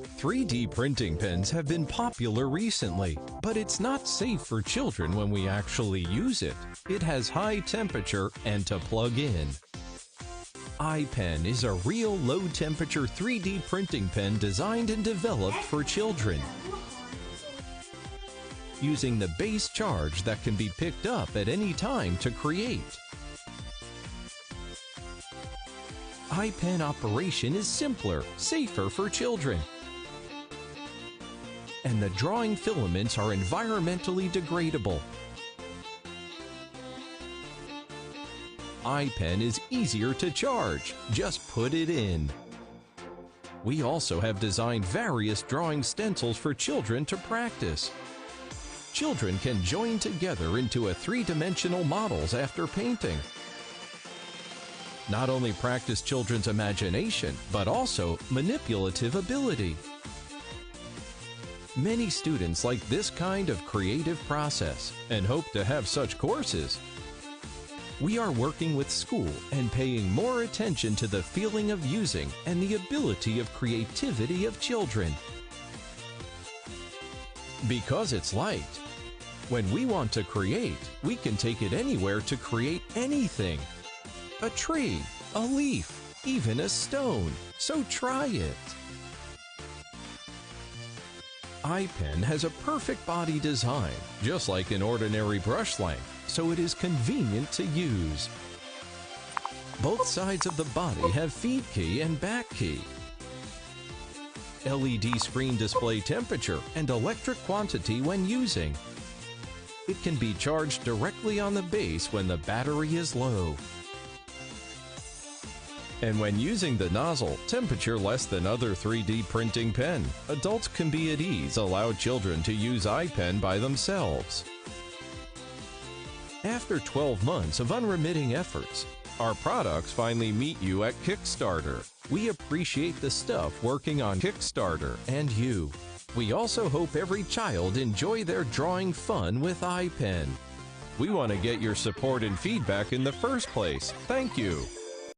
3D printing pens have been popular recently, but it's not safe for children when we actually use it. It has high temperature and to plug in. iPen is a real low-temperature 3D printing pen designed and developed for children. Using the base charge that can be picked up at any time to create. iPen operation is simpler, safer for children. And the drawing filaments are environmentally degradable. iPen is easier to charge. Just put it in. We also have designed various drawing stencils for children to practice. Children can join together into a three-dimensional models after painting. Not only practice children's imagination, but also manipulative ability. Many students like this kind of creative process and hope to have such courses. We are working with school and paying more attention to the feeling of using and the ability of creativity of children. Because it's light. When we want to create, we can take it anywhere to create anything. A tree, a leaf, even a stone. So try it. iPen has a perfect body design, just like an ordinary brush length, so it is convenient to use. Both sides of the body have feed key and back key. LED screen display temperature and electric quantity when using. It can be charged directly on the base when the battery is low. And when using the nozzle, temperature less than other 3D printing pen. Adults can be at ease, allow children to use iPen by themselves. After 12 months of unremitting efforts, our products finally meet you at Kickstarter. We appreciate the staff working on Kickstarter and you. We also hope every child enjoy their drawing fun with iPen. We want to get your support and feedback in the first place. Thank you.